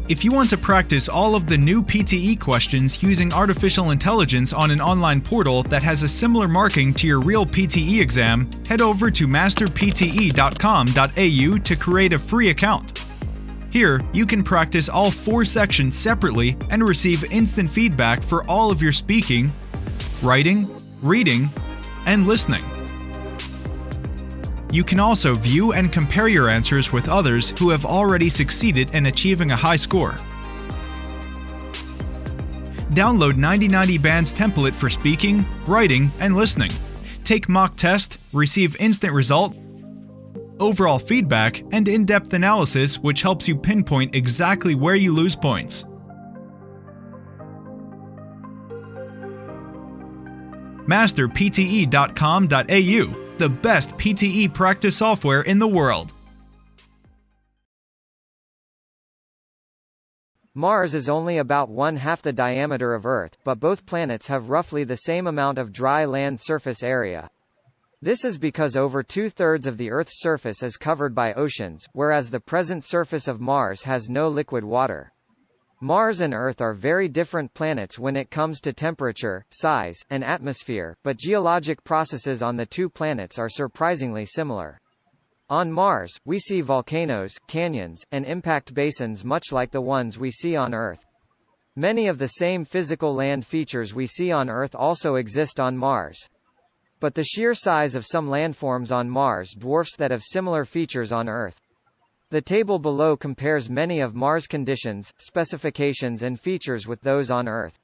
If you want to practice all of the new PTE questions using artificial intelligence on an online portal that has a similar marking to your real PTE exam, head over to masterpte.com.au to create a free account. Here, you can practice all 4 sections separately and receive instant feedback for all of your speaking, writing, reading, and listening. You can also view and compare your answers with others who have already succeeded in achieving a high score. Download 9090 Band's template for speaking, writing, and listening. Take mock test, receive instant result, overall feedback, and in-depth analysis which helps you pinpoint exactly where you lose points. masterpte.com.au, the best PTE practice software in the world. Mars is only about 1/2 the diameter of Earth, but both planets have roughly the same amount of dry land surface area. This is because over 2/3 of the Earth's surface is covered by oceans, whereas the present surface of Mars has no liquid water. Mars and Earth are very different planets when it comes to temperature, size, and atmosphere, but geologic processes on the 2 planets are surprisingly similar. On Mars, we see volcanoes, canyons, and impact basins much like the ones we see on Earth. Many of the same physical land features we see on Earth also exist on Mars. But the sheer size of some landforms on Mars dwarfs that of similar features on Earth. The table below compares many of Mars' conditions, specifications and features with those on Earth.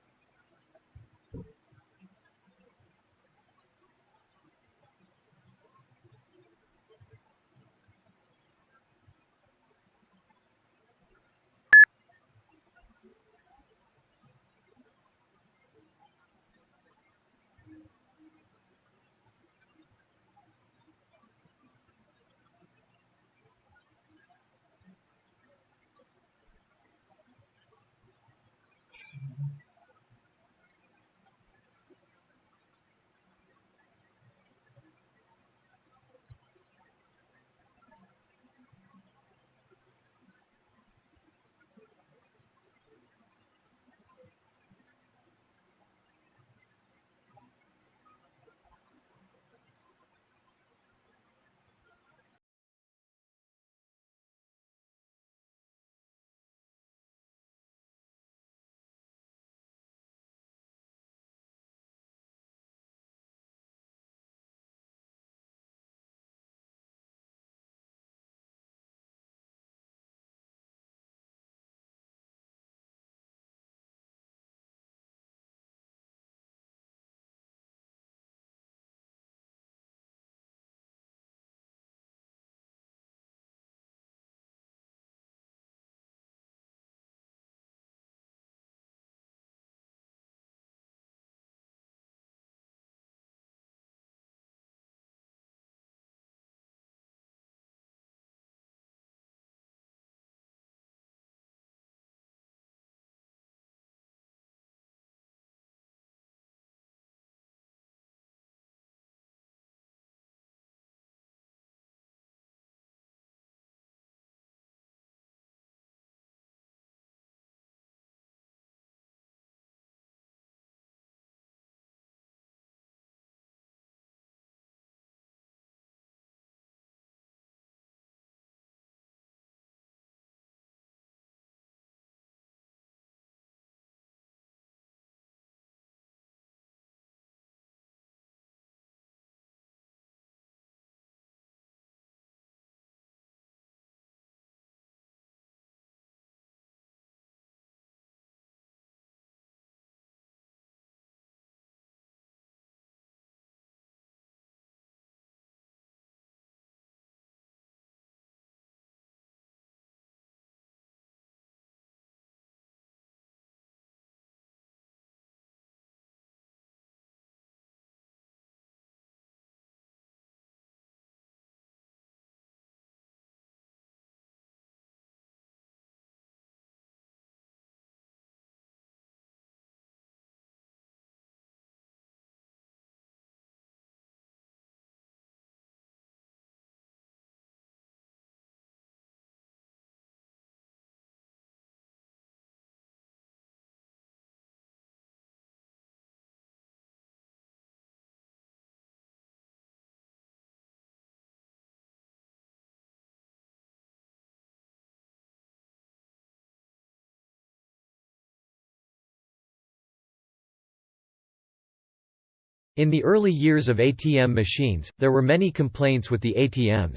In the early years of ATM machines, there were many complaints with the ATMs.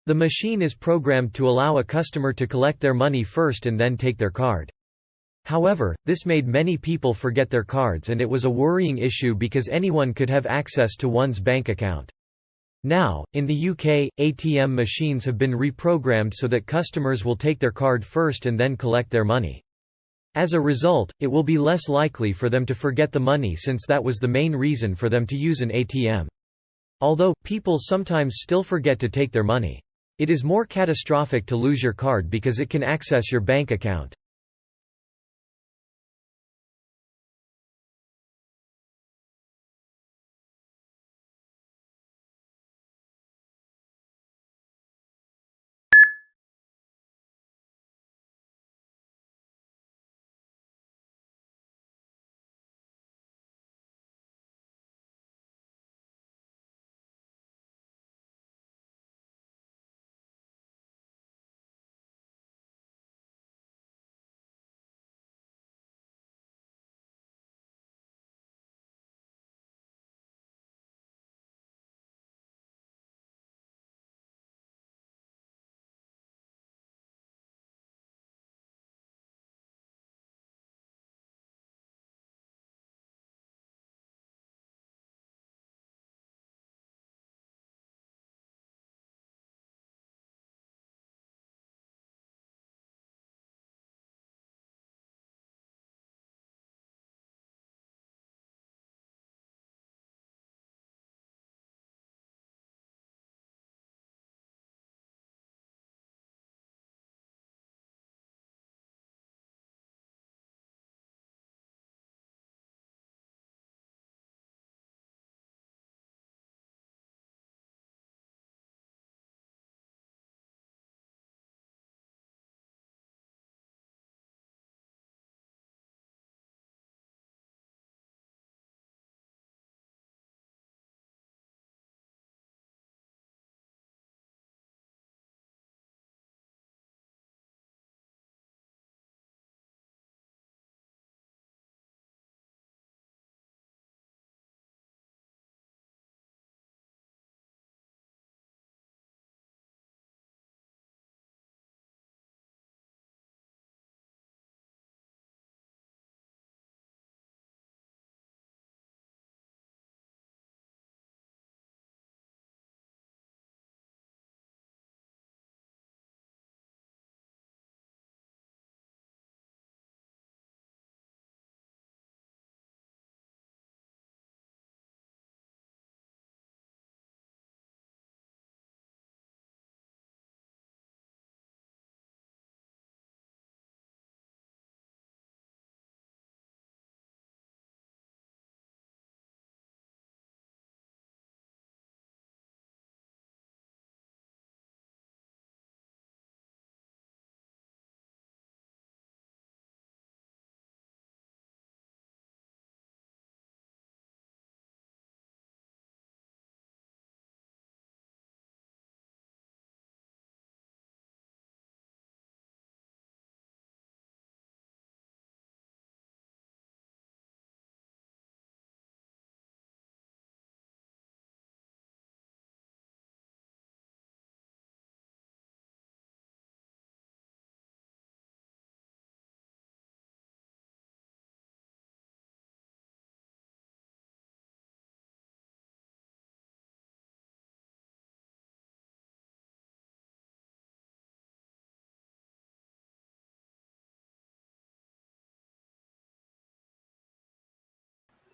The machine is programmed to allow a customer to collect their money first and then take their card. However, this made many people forget their cards, and it was a worrying issue because anyone could have access to one's bank account. Now, in the UK, ATM machines have been reprogrammed so that customers will take their card first and then collect their money. As a result, it will be less likely for them to forget the money, since that was the main reason for them to use an ATM. Although, people sometimes still forget to take their money. It is more catastrophic to lose your card because it can access your bank account.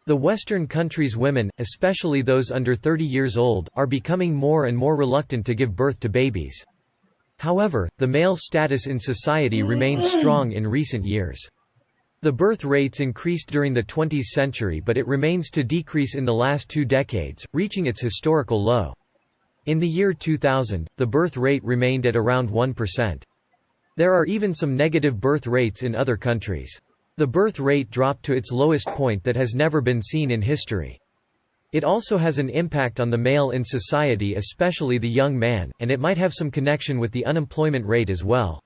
The Western countries' women, especially those under 30 years old, are becoming more and more reluctant to give birth to babies. However, the male status in society remains strong in recent years. The birth rates increased during the 20th century, but it remains to decrease in the last 2 decades, reaching its historical low. In the year 2000, the birth rate remained at around 1%. There are even some negative birth rates in other countries. The birth rate dropped to its lowest point that has never been seen in history. It also has an impact on the male in society, especially the young man, and it might have some connection with the unemployment rate as well.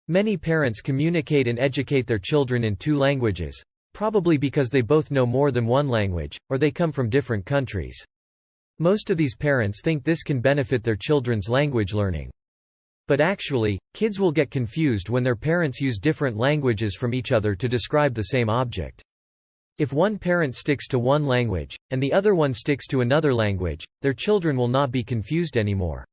Many parents communicate and educate their children in two languages, probably because they both know more than one language, or they come from different countries. Most of these parents think this can benefit their children's language learning. But actually, kids will get confused when their parents use different languages from each other to describe the same object. If one parent sticks to one language, and the other one sticks to another language, their children will not be confused anymore.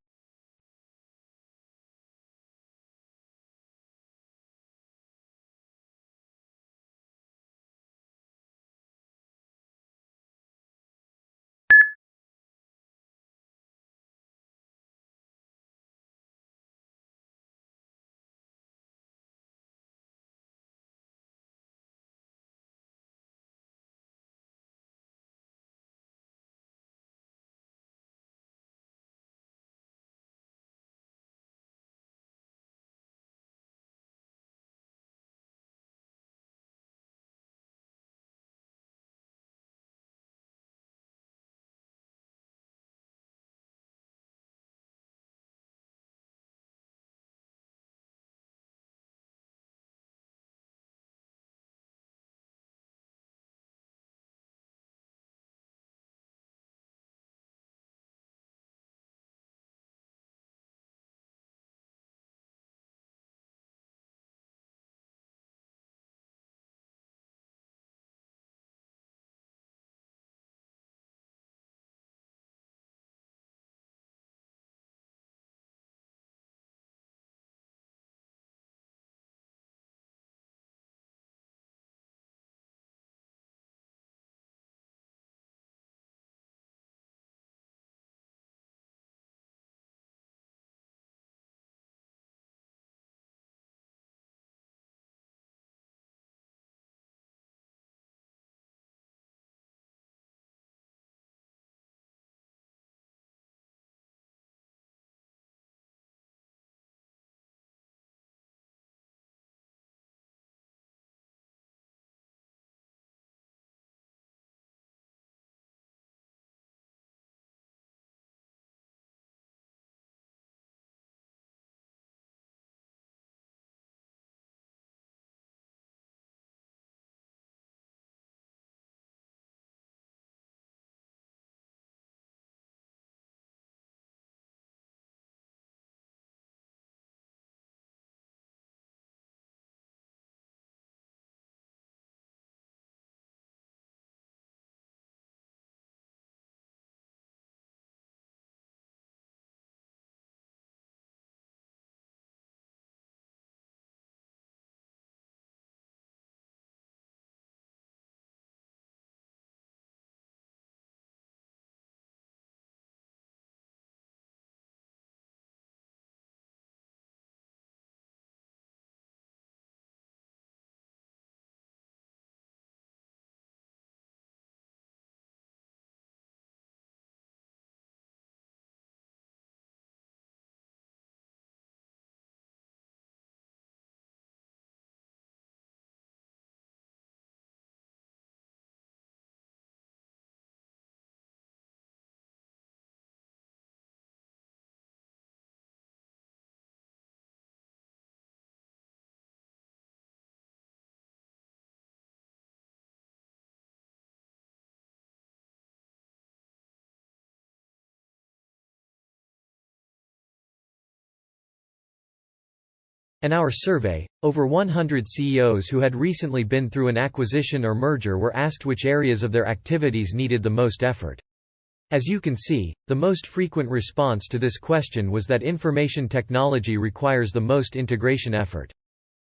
In our survey, over 100 CEOs who had recently been through an acquisition or merger were asked which areas of their activities needed the most effort. As you can see, the most frequent response to this question was that information technology requires the most integration effort.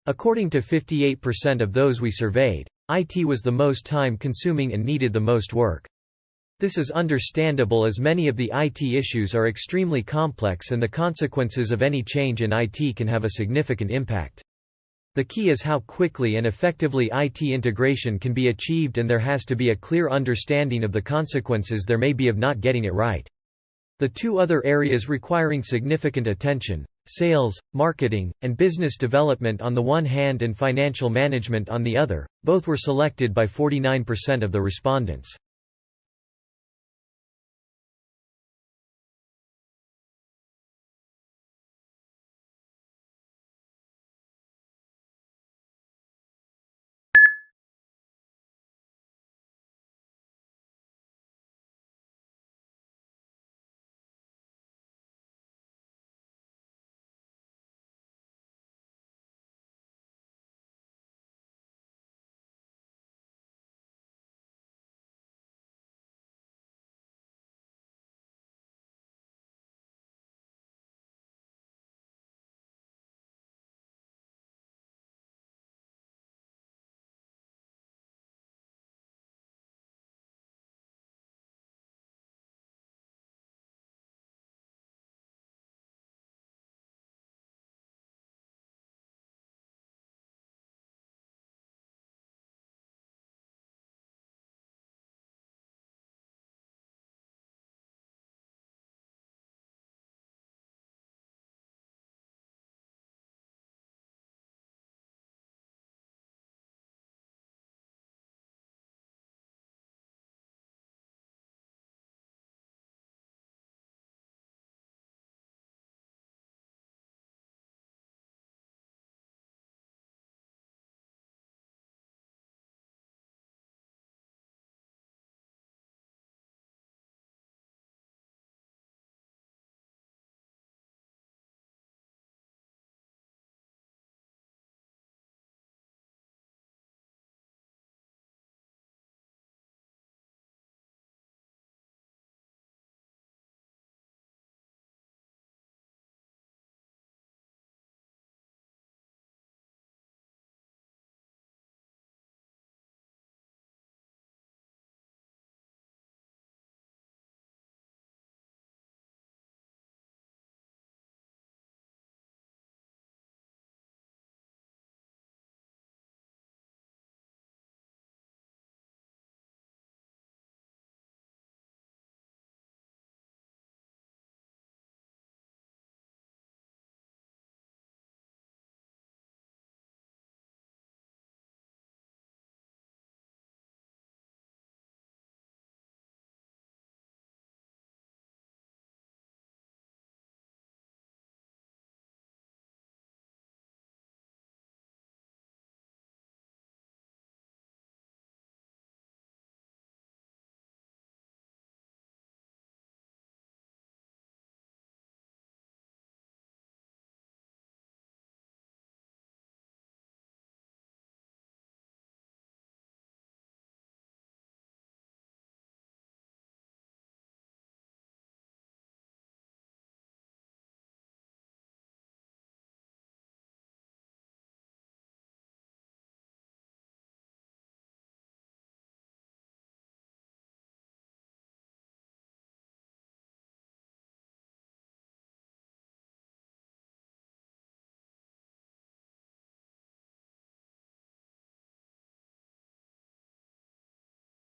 According to 58% of those we surveyed, IT was the most time-consuming and needed the most work. This is understandable as many of the IT issues are extremely complex and the consequences of any change in IT can have a significant impact. The key is how quickly and effectively IT integration can be achieved, and there has to be a clear understanding of the consequences there may be of not getting it right. The two other areas requiring significant attention, sales, marketing, and business development on the one hand and financial management on the other, both were selected by 49% of the respondents.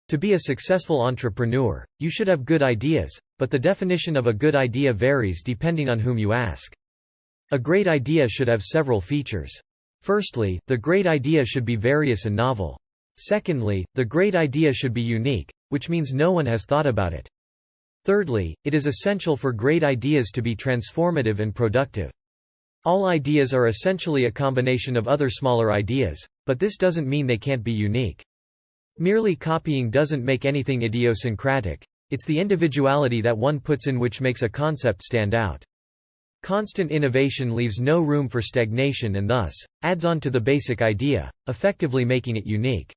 To be a successful entrepreneur, you should have good ideas, but the definition of a good idea varies depending on whom you ask. A great idea should have several features. Firstly, the great idea should be various and novel. Secondly, the great idea should be unique, which means no one has thought about it. Thirdly, it is essential for great ideas to be transformative and productive. All ideas are essentially a combination of other smaller ideas, but this doesn't mean they can't be unique. Merely copying doesn't make anything idiosyncratic. It's the individuality that one puts in which makes a concept stand out. Constant innovation leaves no room for stagnation and thus, adds on to the basic idea, effectively making it unique.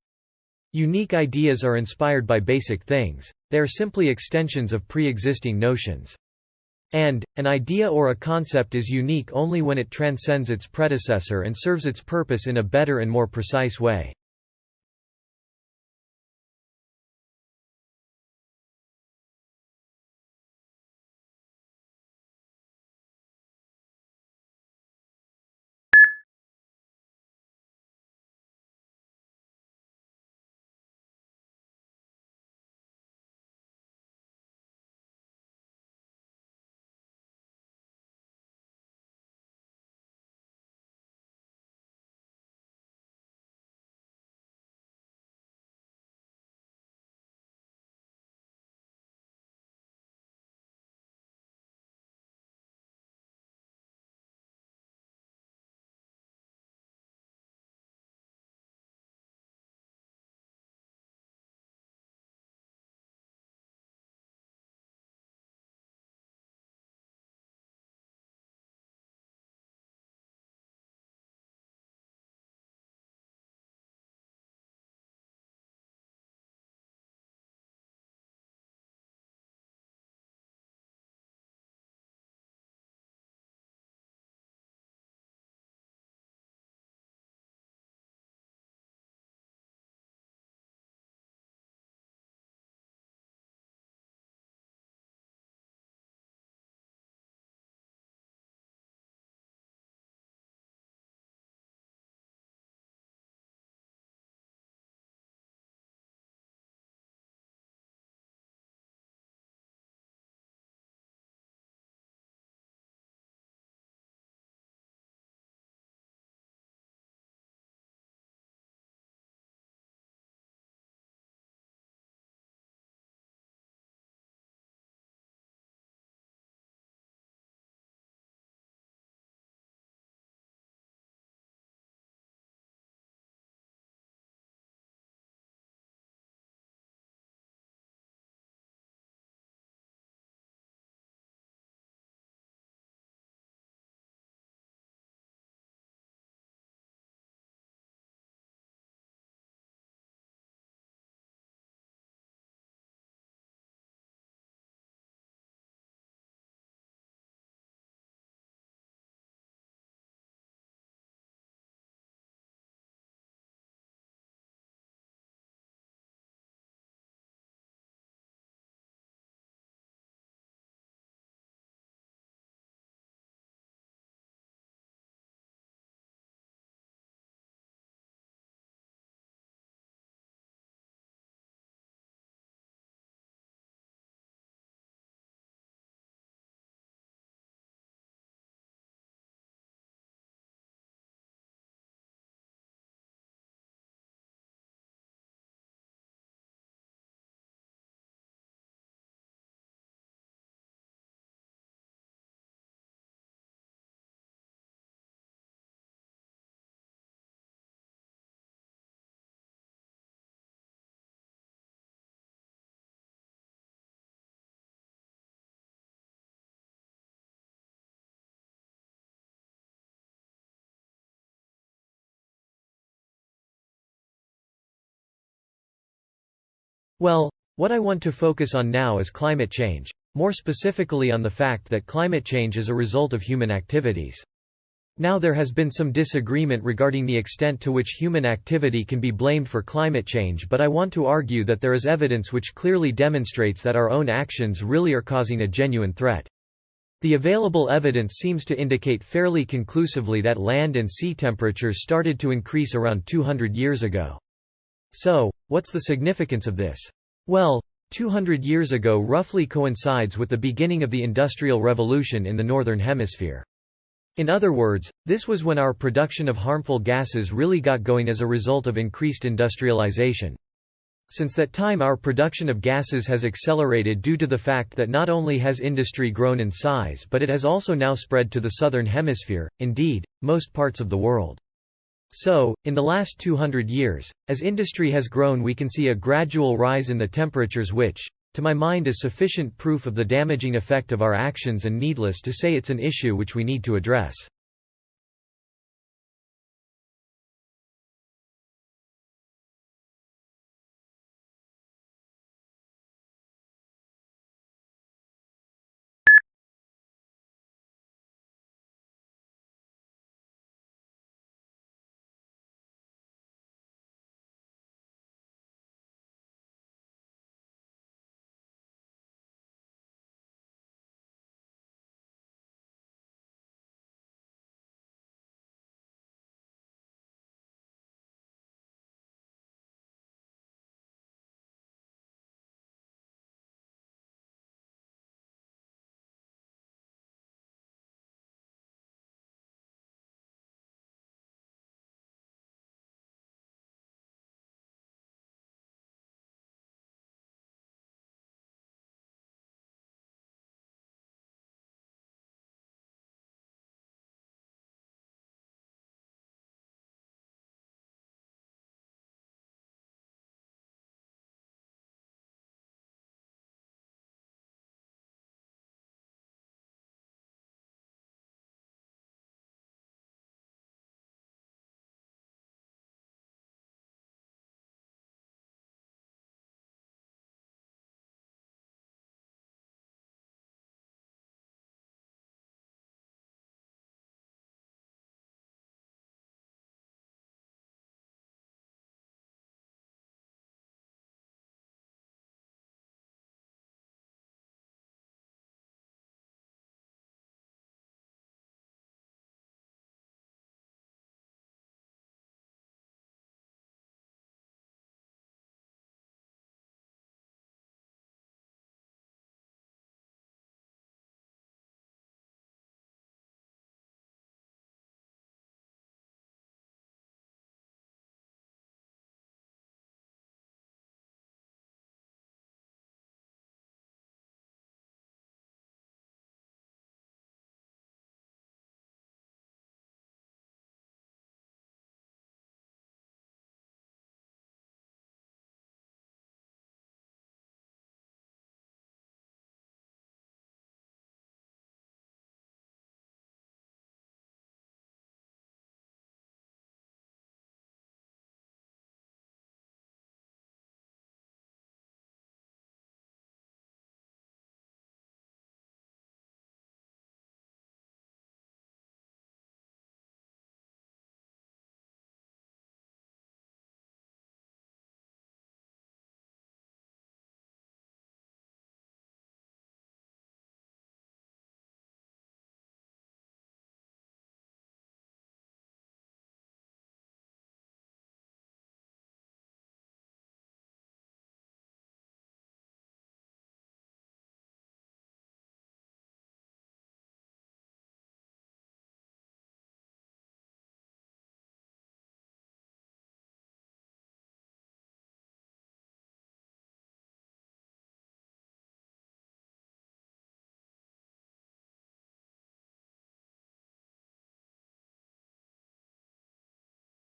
Unique ideas are inspired by basic things, they are simply extensions of pre-existing notions. And, an idea or a concept is unique only when it transcends its predecessor and serves its purpose in a better and more precise way. Well, what I want to focus on now is climate change, more specifically on the fact that climate change is a result of human activities. Now there has been some disagreement regarding the extent to which human activity can be blamed for climate change, but I want to argue that there is evidence which clearly demonstrates that our own actions really are causing a genuine threat. The available evidence seems to indicate fairly conclusively that land and sea temperatures started to increase around 200 years ago. So, what's the significance of this? Well, 200 years ago roughly coincides with the beginning of the Industrial Revolution in the Northern Hemisphere. In other words, this was when our production of harmful gases really got going as a result of increased industrialization. Since that time our production of gases has accelerated due to the fact that not only has industry grown in size but it has also now spread to the Southern Hemisphere, indeed, most parts of the world. So, in the last 200 years, as industry has grown we can see a gradual rise in the temperatures which, to my mind, is sufficient proof of the damaging effect of our actions and needless to say it's an issue which we need to address.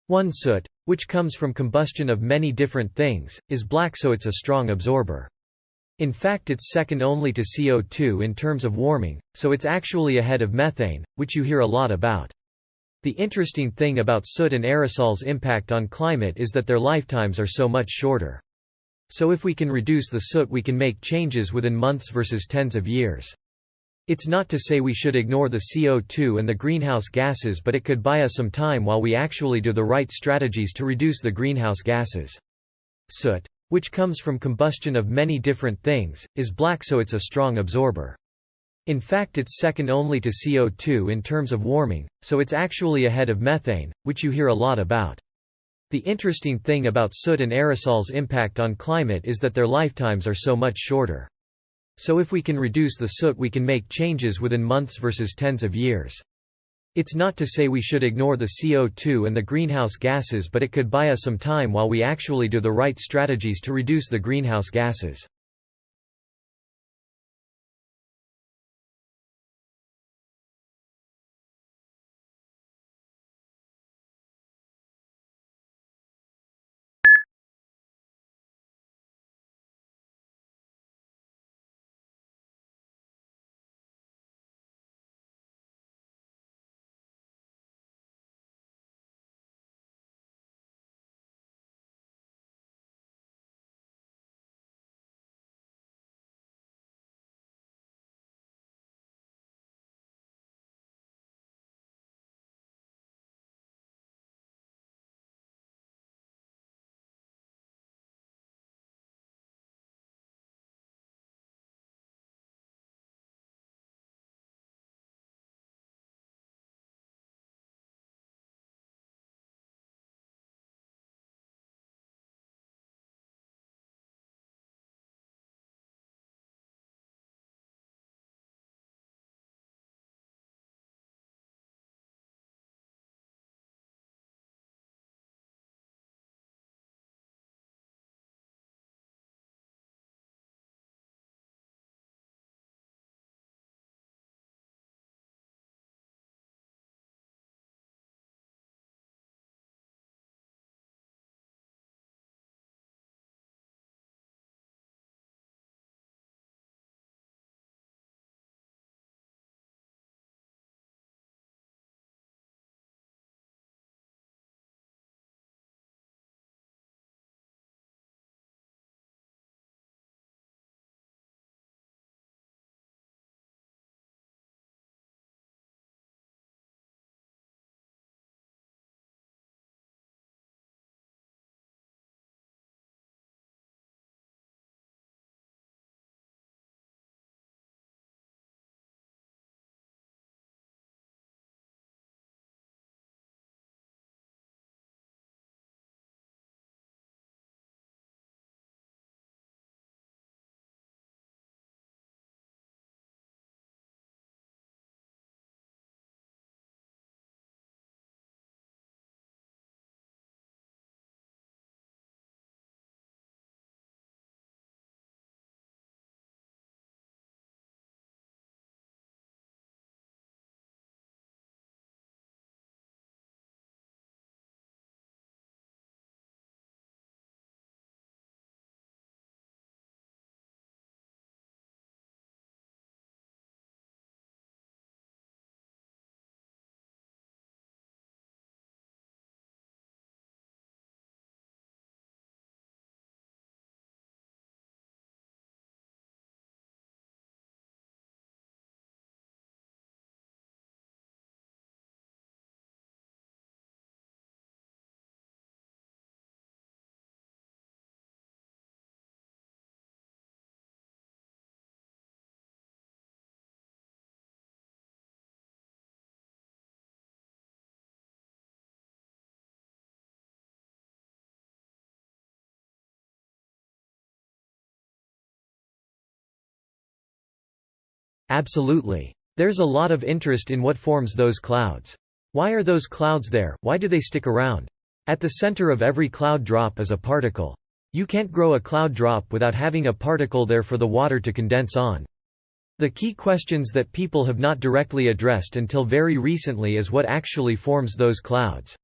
One soot, which comes from combustion of many different things, is black so it's a strong absorber. In fact it's second only to CO2 in terms of warming, so it's actually ahead of methane, which you hear a lot about. The interesting thing about soot and aerosols' impact on climate is that their lifetimes are so much shorter. So if we can reduce the soot we can make changes within months versus tens of years. It's not to say we should ignore the CO2 and the greenhouse gases, but it could buy us some time while we actually do the right strategies to reduce the greenhouse gases. Soot, which comes from combustion of many different things, is black so it's a strong absorber. In fact it's second only to CO2 in terms of warming, so it's actually ahead of methane, which you hear a lot about. The interesting thing about soot and aerosols' impact on climate is that their lifetimes are so much shorter. So if we can reduce the soot, we can make changes within months versus tens of years. It's not to say we should ignore the CO2 and the greenhouse gases, but it could buy us some time while we actually do the right strategies to reduce the greenhouse gases. Absolutely. There's a lot of interest in what forms those clouds. Why are those clouds there? Why do they stick around? At the center of every cloud drop is a particle. You can't grow a cloud drop without having a particle there for the water to condense on. The key questions that people have not directly addressed until very recently is what actually forms those clouds.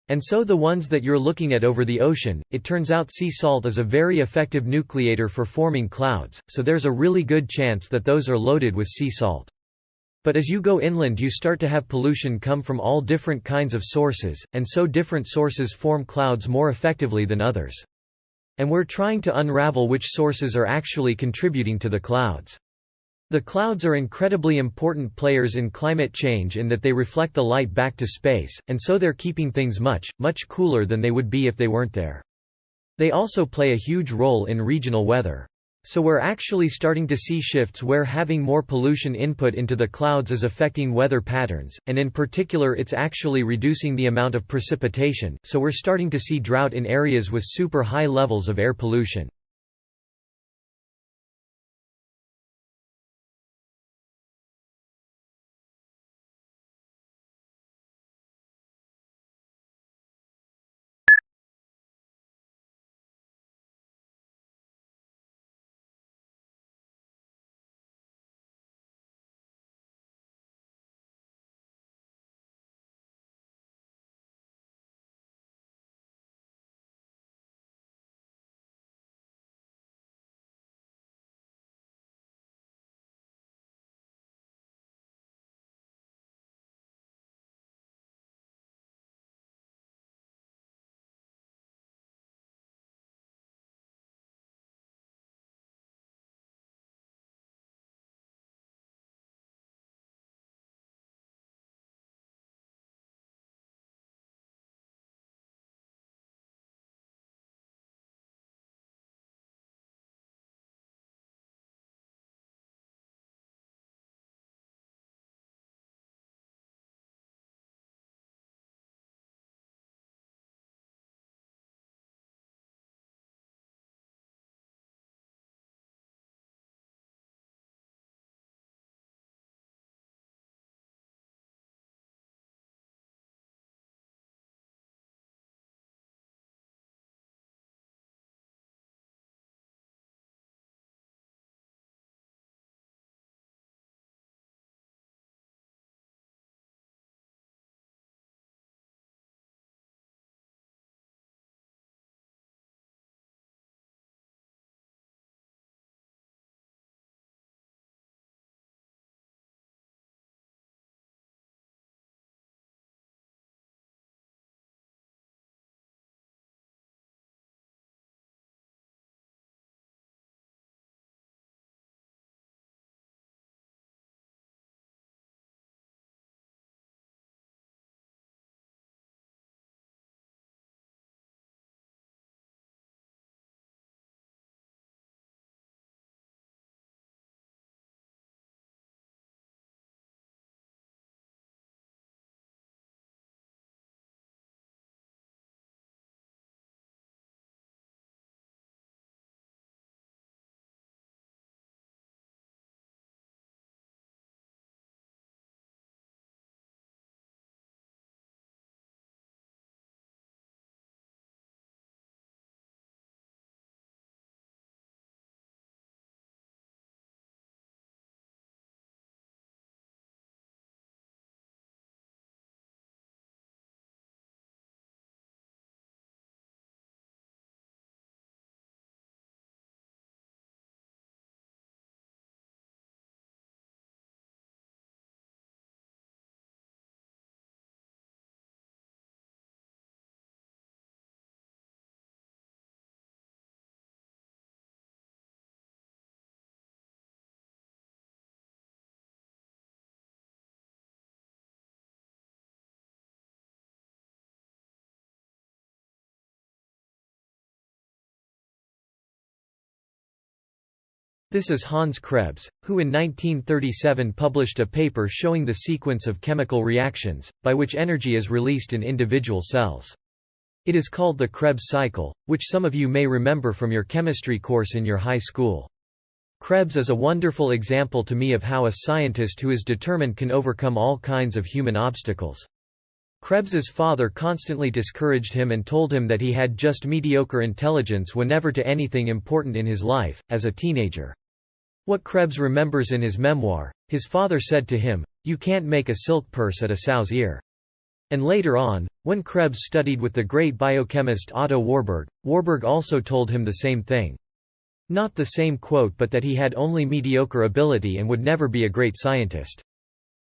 And so the ones that you're looking at over the ocean, it turns out sea salt is a very effective nucleator for forming clouds, so there's a really good chance that those are loaded with sea salt. But as you go inland you start to have pollution come from all different kinds of sources, and so different sources form clouds more effectively than others. And we're trying to unravel which sources are actually contributing to the clouds. The clouds are incredibly important players in climate change in that they reflect the light back to space, and so they're keeping things much, much cooler than they would be if they weren't there. They also play a huge role in regional weather. So we're actually starting to see shifts where having more pollution input into the clouds is affecting weather patterns, and in particular it's actually reducing the amount of precipitation, so we're starting to see drought in areas with super high levels of air pollution. This is Hans Krebs, who in 1937 published a paper showing the sequence of chemical reactions, by which energy is released in individual cells. It is called the Krebs cycle, which some of you may remember from your chemistry course in your high school. Krebs is a wonderful example to me of how a scientist who is determined can overcome all kinds of human obstacles. Krebs's father constantly discouraged him and told him that he had just mediocre intelligence whenever to anything important in his life, as a teenager. What Krebs remembers in his memoir, his father said to him, "You can't make a silk purse at a sow's ear." And later on, when Krebs studied with the great biochemist Otto Warburg, Warburg also told him the same thing. Not the same quote, but that he had only mediocre ability and would never be a great scientist.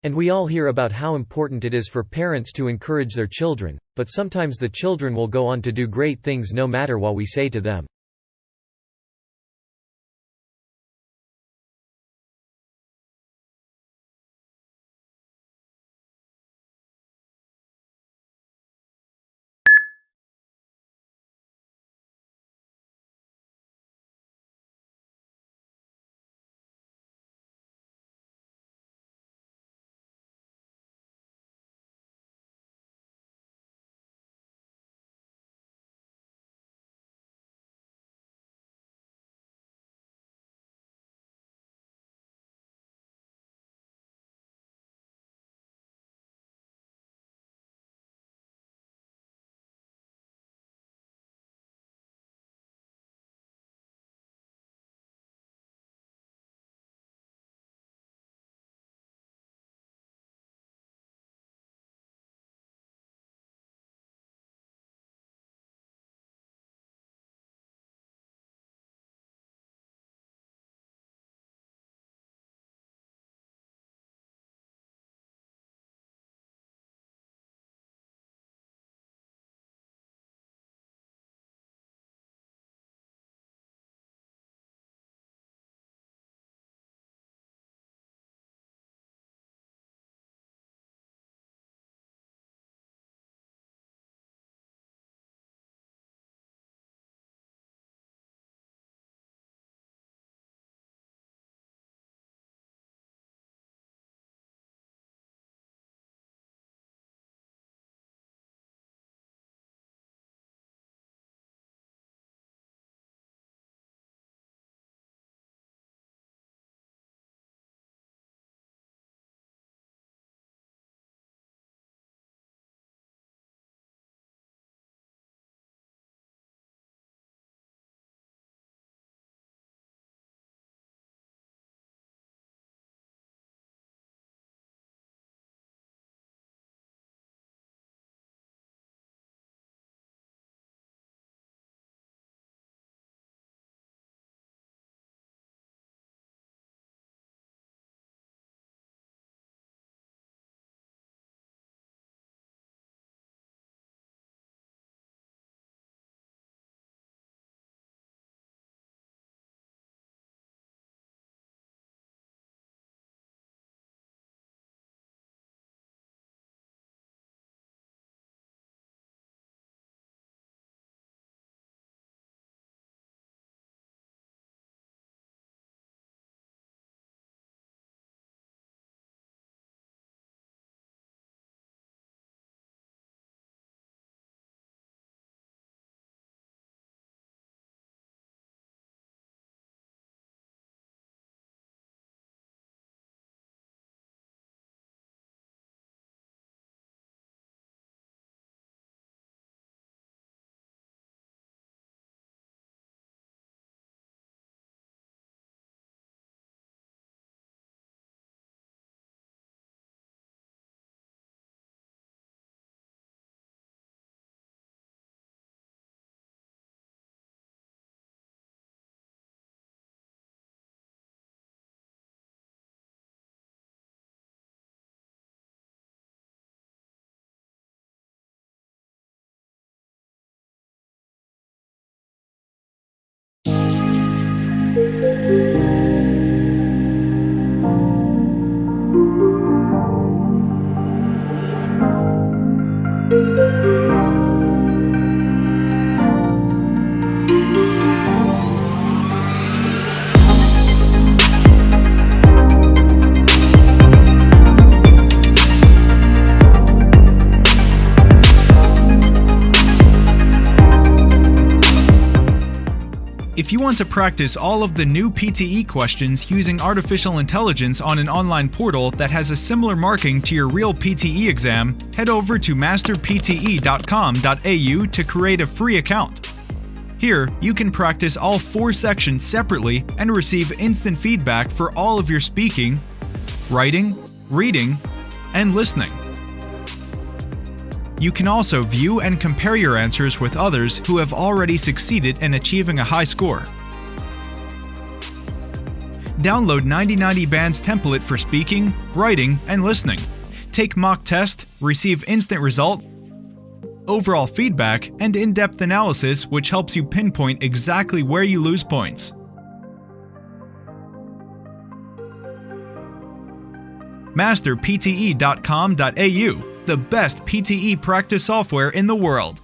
And we all hear about how important it is for parents to encourage their children, but sometimes the children will go on to do great things no matter what we say to them. If you want to practice all of the new PTE questions using artificial intelligence on an online portal that has a similar marking to your real PTE exam, head over to masterpte.com.au to create a free account. Here, you can practice all 4 sections separately and receive instant feedback for all of your speaking, writing, reading, and listening. You can also view and compare your answers with others who have already succeeded in achieving a high score. Download 9090 Band's template for speaking, writing, and listening. Take mock test, receive instant result, overall feedback, and in-depth analysis which helps you pinpoint exactly where you lose points. Masterpte.com.au, the best PTE practice software in the world.